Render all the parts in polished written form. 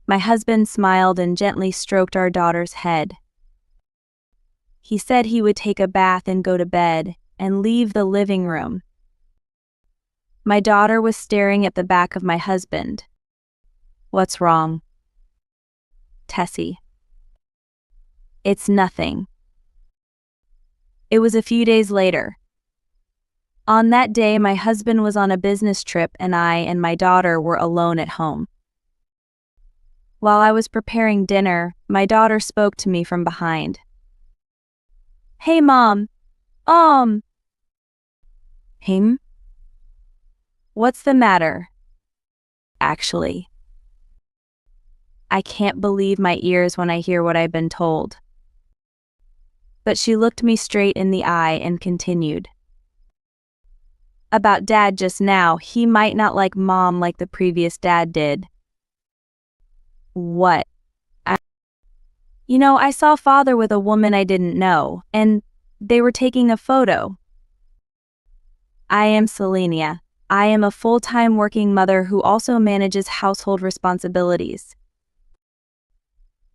My husband smiled and gently stroked our daughter's head. He said he would take a bath and go to bed, and leave the living room. My daughter was staring at the back of my husband. "What's wrong?" "Tessie." "It's nothing." It was a few days later. On that day, my husband was on a business trip and I and my daughter were alone at home. While I was preparing dinner, my daughter spoke to me from behind. "Hey, Mom. Him? What's the matter?" "Actually." I can't believe my ears when I hear what I've been told. But she looked me straight in the eye and continued. "About Dad just now, he might not like Mom like the previous dad did." "What?" I saw Father with a woman I didn't know, and they were taking a photo." "I am Selenia. I am a full-time working mother who also manages household responsibilities.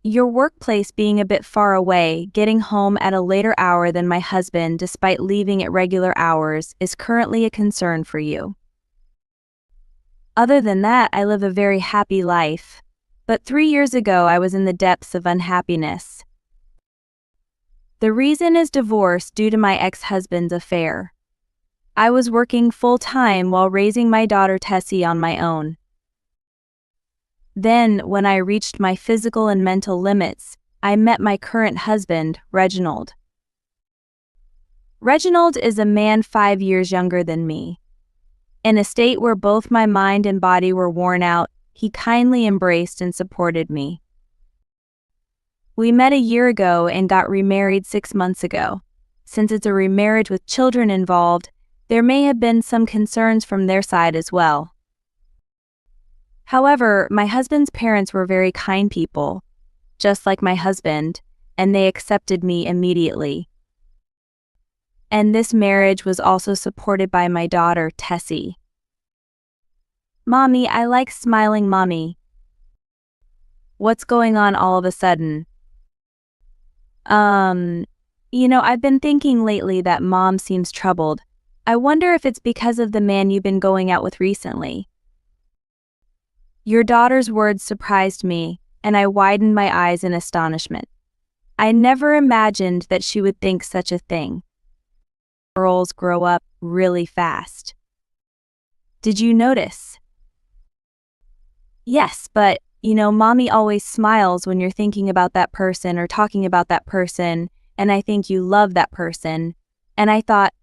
Your workplace being a bit far away, getting home at a later hour than my husband despite leaving at regular hours is currently a concern for you. Other than that, I live a very happy life. But 3 years ago I was in the depths of unhappiness. The reason is divorce due to my ex-husband's affair. I was working full-time while raising my daughter Tessie on my own. Then, when I reached my physical and mental limits, I met my current husband, Reginald. Reginald is a man 5 years younger than me. In a state where both my mind and body were worn out, he kindly embraced and supported me. We met a year ago and got remarried 6 months ago. Since it's a remarriage with children involved, there may have been some concerns from their side as well. However, my husband's parents were very kind people, just like my husband, and they accepted me immediately. And this marriage was also supported by my daughter, Tessie. "Mommy, I like smiling mommy." "What's going on all of a sudden?" I've been thinking lately that Mom seems troubled. I wonder if it's because of the man you've been going out with recently." Your daughter's words surprised me, and I widened my eyes in astonishment. I never imagined that she would think such a thing. Girls grow up really fast. "Did you notice?" "Yes, but, Mommy always smiles when you're thinking about that person or talking about that person, and I think you love that person. And I thought,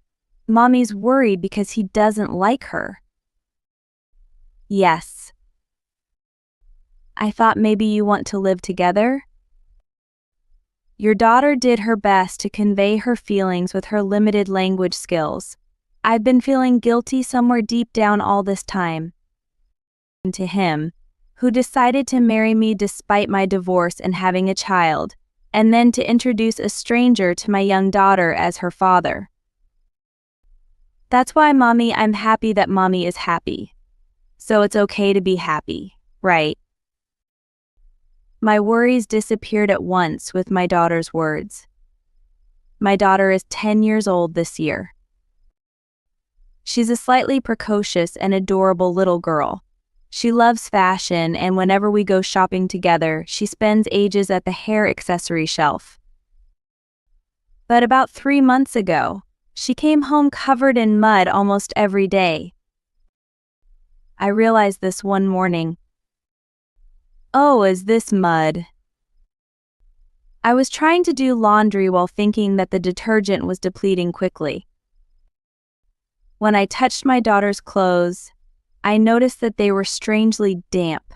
Mommy's worried because he doesn't like her." "Yes." "I thought maybe you want to live together?" Your daughter did her best to convey her feelings with her limited language skills. I've been feeling guilty somewhere deep down all this time. To him, who decided to marry me despite my divorce and having a child, and then to introduce a stranger to my young daughter as her father. That's why, Mommy, I'm happy that Mommy is happy. So it's okay to be happy, right? My worries disappeared at once with my daughter's words. My daughter is 10 years old this year. She's a slightly precocious and adorable little girl. She loves fashion, and whenever we go shopping together, she spends ages at the hair accessory shelf. But about 3 months ago, she came home covered in mud almost every day. I realized this one morning. "Oh, is this mud?" I was trying to do laundry while thinking that the detergent was depleting quickly. When I touched my daughter's clothes, I noticed that they were strangely damp.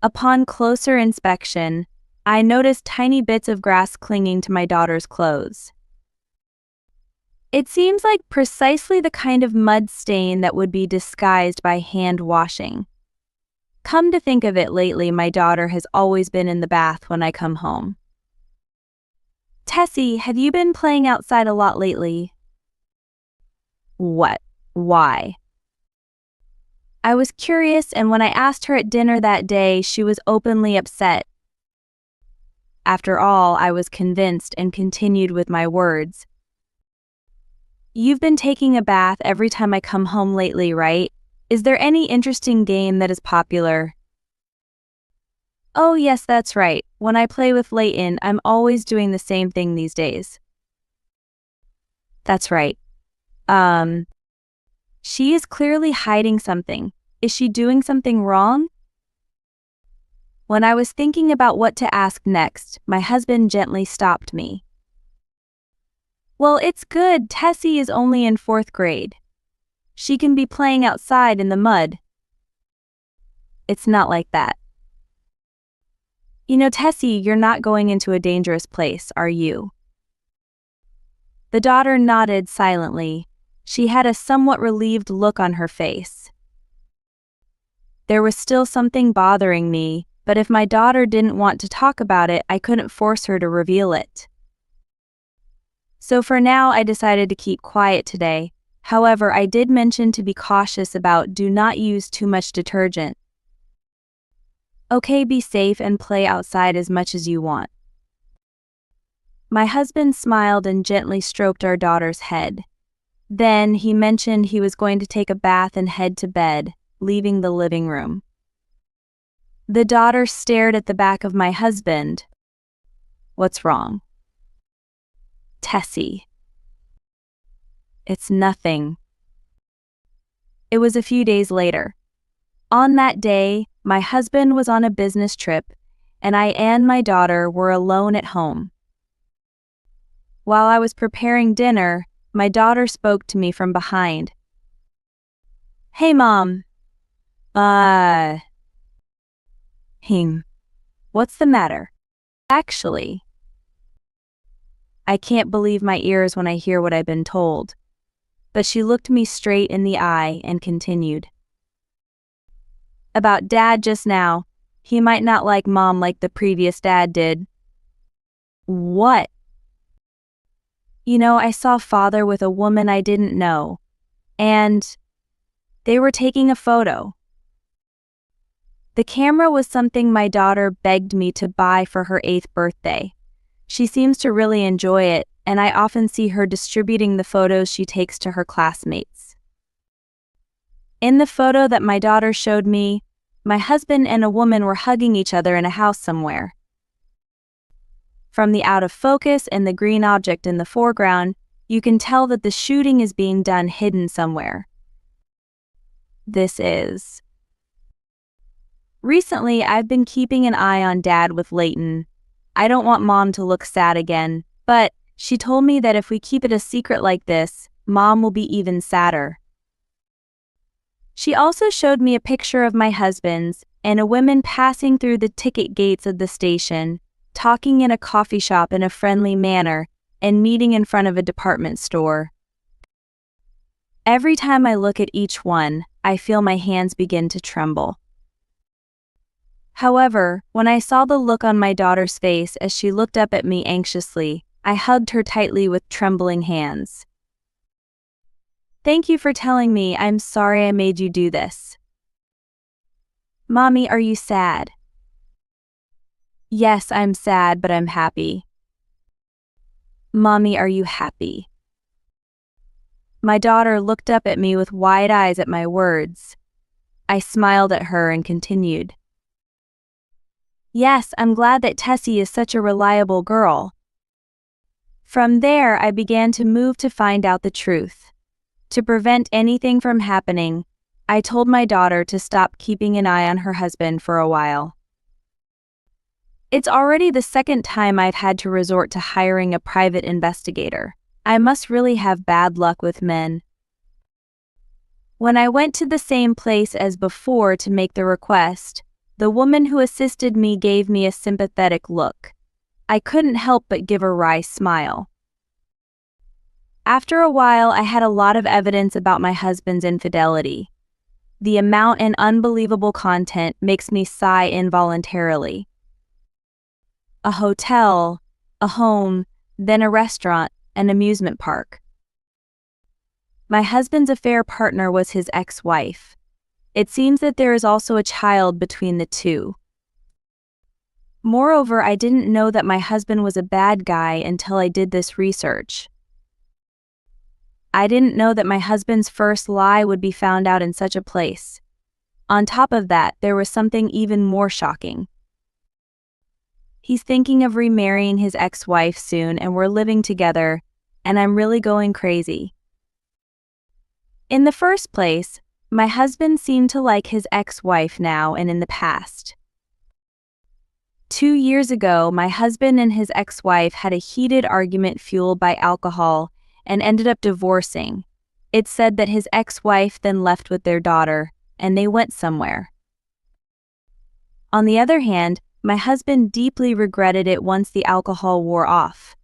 Upon closer inspection, I noticed tiny bits of grass clinging to my daughter's clothes. It seems like precisely the kind of mud stain that would be disguised by hand washing. Come to think of it, lately my daughter has always been in the bath when I come home. "Tessie, have you been playing outside a lot lately?" "What? Why?" I was curious, and when I asked her at dinner that day, she was openly upset. After all, I was convinced and continued with my words. You've been taking a bath every time I come home lately, right? Is there any interesting game that is popular? Oh yes, that's right. When I play with Leighton, I'm always doing the same thing these days. That's right. She is clearly hiding something. Is she doing something wrong? When I was thinking about what to ask next, my husband gently stopped me. Well, it's good. Tessie is only in 4th grade. She can be playing outside in the mud. It's not like that. You know, Tessie, you're not going into a dangerous place, are you? The daughter nodded silently. She had a somewhat relieved look on her face. There was still something bothering me, but if my daughter didn't want to talk about it, I couldn't force her to reveal it. So for now, I decided to keep quiet today. However, I did mention to be cautious about do not use too much detergent. Okay, be safe and play outside as much as you want. My husband smiled and gently stroked our daughter's head. Then he mentioned he was going to take a bath and head to bed, leaving the living room. The daughter stared at the back of my husband. What's wrong? Tessie. It's nothing. It was a few days later. On that day, my husband was on a business trip, and I and my daughter were alone at home. While I was preparing dinner, my daughter spoke to me from behind. Hey, Mom. What's the matter? Actually, I can't believe my ears when I hear what I've been told. But she looked me straight in the eye and continued. About Dad just now. He might not like Mom like the previous dad did. What? You know, I saw Father with a woman I didn't know. And they were taking a photo. The camera was something my daughter begged me to buy for her 8th birthday. She seems to really enjoy it, and I often see her distributing the photos she takes to her classmates. In the photo that my daughter showed me, my husband and a woman were hugging each other in a house somewhere. From the out of focus and the green object in the foreground, you can tell that the shooting is being done hidden somewhere. Recently, I've been keeping an eye on Dad with Leighton. I don't want Mom to look sad again, but she told me that if we keep it a secret like this, Mom will be even sadder. She also showed me a picture of my husband's and a woman passing through the ticket gates of the station, talking in a coffee shop in a friendly manner, and meeting in front of a department store. Every time I look at each one, I feel my hands begin to tremble. However, when I saw the look on my daughter's face as she looked up at me anxiously, I hugged her tightly with trembling hands. Thank you for telling me. I'm sorry I made you do this. Mommy, are you sad? Yes, I'm sad, but I'm happy. Mommy, are you happy? My daughter looked up at me with wide eyes at my words. I smiled at her and continued. Yes, I'm glad that Tessie is such a reliable girl. From there, I began to move to find out the truth. To prevent anything from happening, I told my daughter to stop keeping an eye on her husband for a while. It's already the 2nd time I've had to resort to hiring a private investigator. I must really have bad luck with men. When I went to the same place as before to make the request, the woman who assisted me gave me a sympathetic look. I couldn't help but give a wry smile. After a while, I had a lot of evidence about my husband's infidelity. The amount and unbelievable content makes me sigh involuntarily. A hotel, a home, then a restaurant, an amusement park. My husband's affair partner was his ex-wife. It seems that there is also a child between the two. Moreover, I didn't know that my husband was a bad guy until I did this research. I didn't know that my husband's first lie would be found out in such a place. On top of that, there was something even more shocking. He's thinking of remarrying his ex-wife soon, and we're living together, and I'm really going crazy. In the first place, my husband seemed to like his ex-wife now and in the past. 2 years ago, my husband and his ex-wife had a heated argument fueled by alcohol and ended up divorcing. It's said that his ex-wife then left with their daughter, and they went somewhere. On the other hand, my husband deeply regretted it once the alcohol wore off.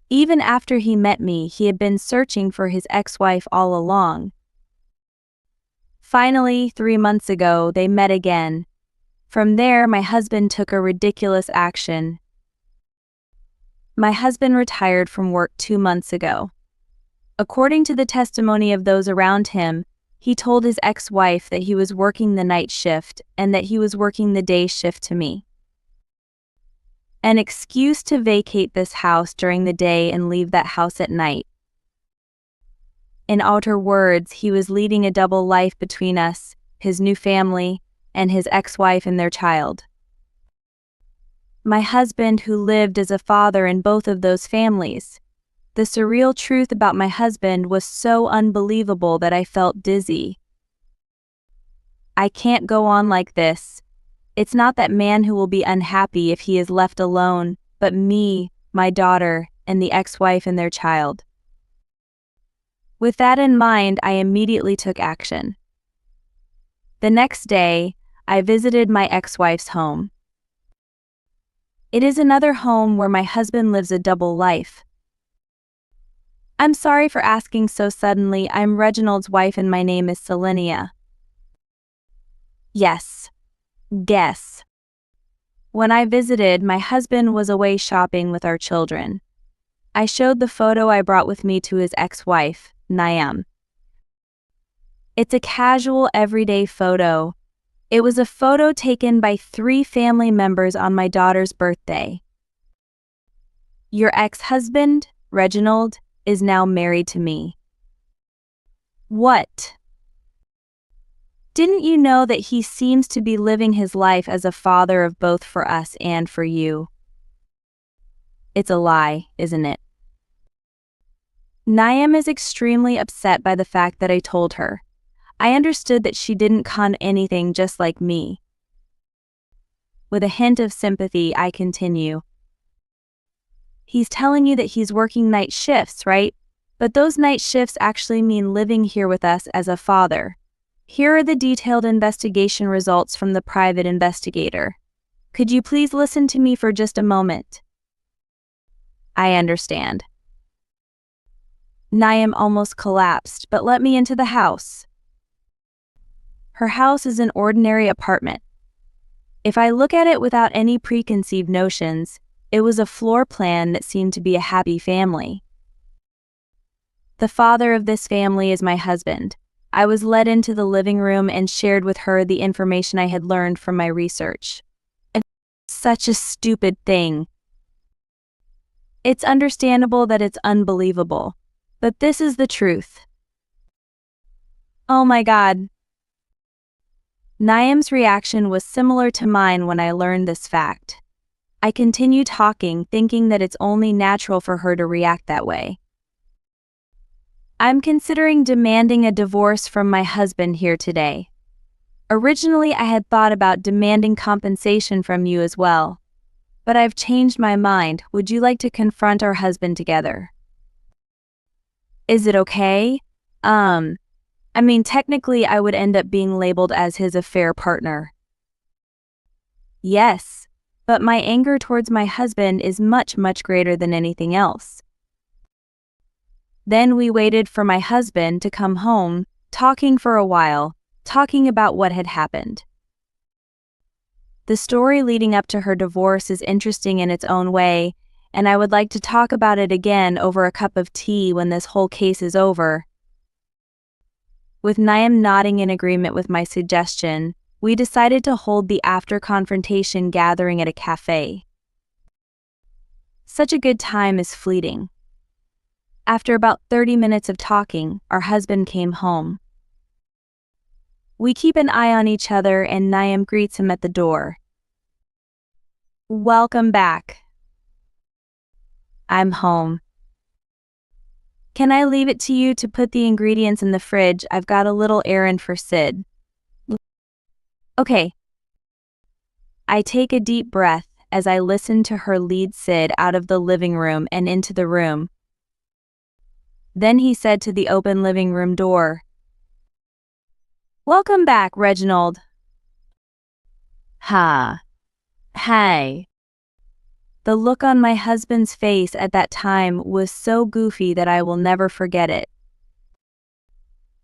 Even after he met me, he had been searching for his ex-wife all along. Finally, 3 months ago, they met again. From there, my husband took a ridiculous action. My husband retired from work 2 months ago. According to the testimony of those around him, he told his ex-wife that he was working the night shift and that he was working the day shift to me. An excuse to vacate this house during the day and leave that house at night. In outer words, he was leading a double life between us, his new family, and his ex-wife and their child. My husband, who lived as a father in both of those families. The surreal truth about my husband was so unbelievable that I felt dizzy. I can't go on like this. It's not that man who will be unhappy if he is left alone, but me, my daughter, and the ex-wife and their child. With that in mind, I immediately took action. The next day, I visited my ex-wife's home. It is another home where my husband lives a double life. I'm sorry for asking so suddenly. I'm Reginald's wife and my name is Selenia. Yes. Guess. When I visited, my husband was away shopping with our children. I showed the photo I brought with me to his ex-wife, Niam. It's a casual, everyday photo. It was a photo taken by 3 family members on my daughter's birthday. Your ex-husband, Reginald, is now married to me. What? Didn't you know that he seems to be living his life as a father of both for us and for you? It's a lie, isn't it? Niam is extremely upset by the fact that I told her. I understood that she didn't con anything just like me. With a hint of sympathy, I continue. He's telling you that he's working night shifts, right? But those night shifts actually mean living here with us as a father. Here are the detailed investigation results from the private investigator. Could you please listen to me for just a moment? I understand. Niam almost collapsed, but let me into the house. Her house is an ordinary apartment. If I look at it without any preconceived notions, it was a floor plan that seemed to be a happy family. The father of this family is my husband. I was led into the living room and shared with her the information I had learned from my research. And such a stupid thing. It's understandable that it's unbelievable, but this is the truth. Oh my God. Niam's reaction was similar to mine when I learned this fact. I continue talking, thinking that it's only natural for her to react that way. I'm considering demanding a divorce from my husband here today. Originally, I had thought about demanding compensation from you as well. But I've changed my mind. Would you like to confront our husband together? Is it okay? Technically I would end up being labeled as his affair partner. Yes, but my anger towards my husband is much, much greater than anything else. Then we waited for my husband to come home, talking for a while, talking about what had happened. The story leading up to her divorce is interesting in its own way, and I would like to talk about it again over a cup of tea when this whole case is over. With Niam nodding in agreement with my suggestion, we decided to hold the after-confrontation gathering at a cafe. Such a good time is fleeting. After about 30 minutes of talking, our husband came home. We keep an eye on each other and Niam greets him at the door. "Welcome back. I'm home. Can I leave it to you to put the ingredients in the fridge? I've got a little errand for Sid." "Okay." I take a deep breath as I listen to her lead Sid out of the living room and into the room. Then he said to the open living room door, "Welcome back, Reginald." "Ha. Hey." The look on my husband's face at that time was so goofy that I will never forget it.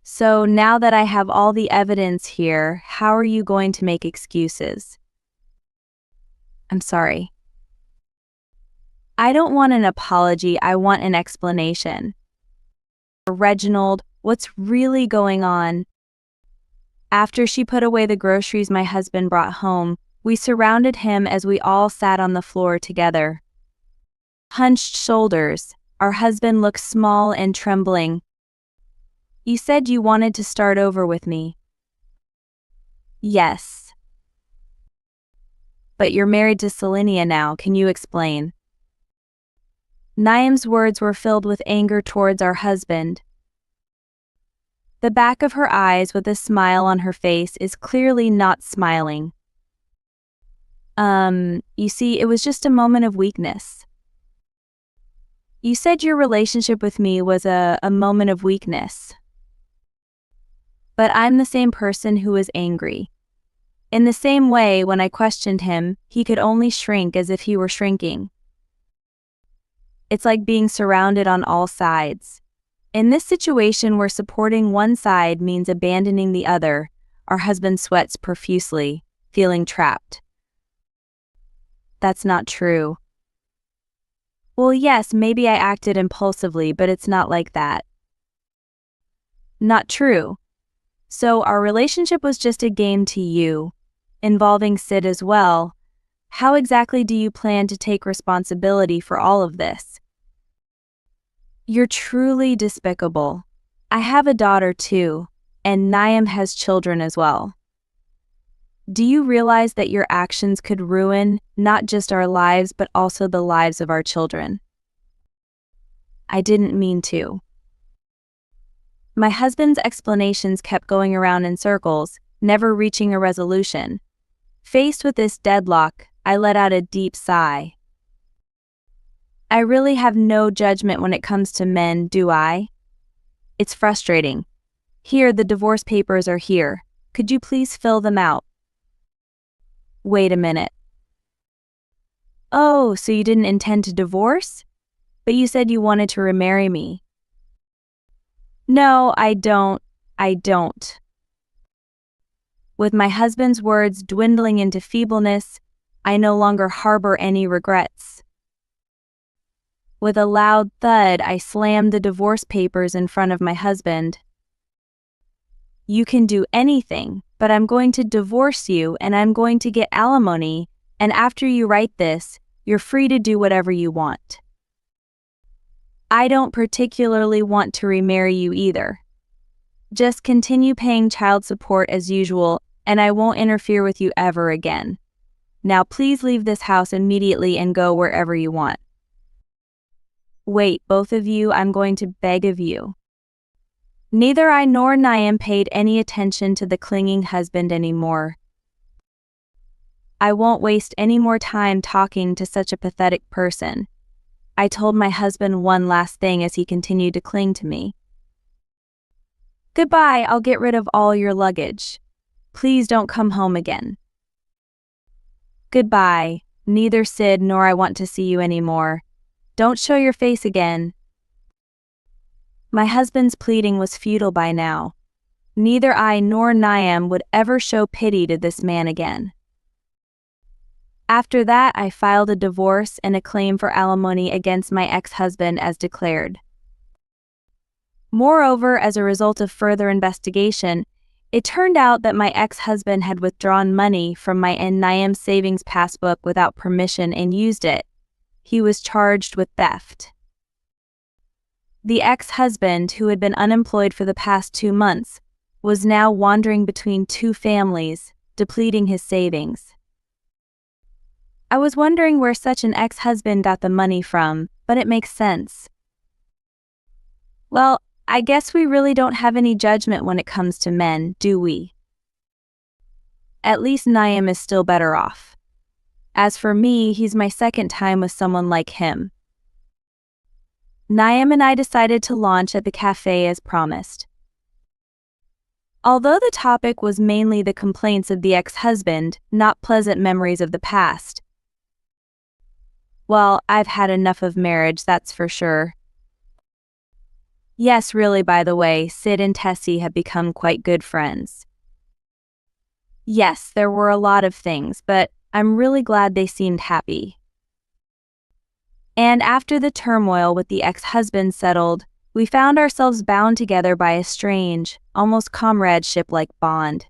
"So now that I have all the evidence here, how are you going to make excuses?" "I'm sorry." "I don't want an apology, I want an explanation." "Reginald, what's really going on?" After she put away the groceries my husband brought home, we surrounded him as we all sat on the floor together. Hunched shoulders, our husband looked small and trembling. "You said you wanted to start over with me." "Yes. But you're married to Selenia now, can you explain?" Niam's words were filled with anger towards our husband. The back of her eyes with a smile on her face is clearly not smiling. You see, it was just a moment of weakness." "You said your relationship with me was a moment of weakness." "But I'm the same person who was angry. In the same way, when I questioned him, he could only shrink as if he were shrinking. It's like being surrounded on all sides. In this situation where supporting one side means abandoning the other, our husband sweats profusely, feeling trapped." "That's not true." "Well, yes, maybe I acted impulsively, but it's not like that." "Not true. So our relationship was just a game to you, involving Sid as well. How exactly do you plan to take responsibility for all of this?" "You're truly despicable. I have a daughter too, and Niam has children as well. Do you realize that your actions could ruin not just our lives but also the lives of our children?" "I didn't mean to." My husband's explanations kept going around in circles, never reaching a resolution. Faced with this deadlock, I let out a deep sigh. I really have no judgment when it comes to men, do I? It's frustrating. Here, the divorce papers are here. Could you please fill them out? Wait a minute. Oh, so you didn't intend to divorce? But you said you wanted to remarry me. No, I don't. With my husband's words dwindling into feebleness, I no longer harbor any regrets. With a loud thud, I slammed the divorce papers in front of my husband. You can do anything, but I'm going to divorce you and I'm going to get alimony, and after you write this, you're free to do whatever you want. I don't particularly want to remarry you either. Just continue paying child support as usual, and I won't interfere with you ever again. Now please leave this house immediately and go wherever you want. Wait, both of you, I'm going to beg of you. Neither I nor Niam paid any attention to the clinging husband anymore. I won't waste any more time talking to such a pathetic person. I told my husband one last thing as he continued to cling to me. Goodbye, I'll get rid of all your luggage. Please don't come home again. Goodbye, neither Sid nor I want to see you anymore. Don't show your face again. My husband's pleading was futile by now. Neither I nor Niam would ever show pity to this man again. After that, I filed a divorce and a claim for alimony against my ex-husband as declared. Moreover, as a result of further investigation, it turned out that my ex-husband had withdrawn money from my Naim savings passbook without permission and used it. He was charged with theft. The ex-husband, who had been unemployed for the past 2 months, was now wandering between 2 families, depleting his savings. I was wondering where such an ex-husband got the money from, but it makes sense. Well, I guess we really don't have any judgment when it comes to men, do we? At least Naim is still better off. As for me, he's my second time with someone like him. Naim and I decided to launch at the cafe as promised. Although the topic was mainly the complaints of the ex-husband, not pleasant memories of the past. Well, I've had enough of marriage, that's for sure. Yes, really, by the way, Sid and Tessie have become quite good friends. Yes, there were a lot of things, but I'm really glad they seemed happy. And after the turmoil with the ex-husband settled, we found ourselves bound together by a strange, almost comradeship-like bond.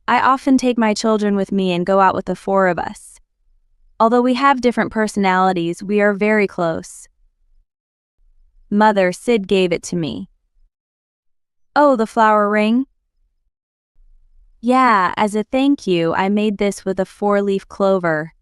I often take my children with me and go out with the 4 of us. Although we have different personalities, we are very close. Mother, Sid gave it to me. Oh, the flower ring? Yeah, as a thank you, I made this with a 4-leaf clover.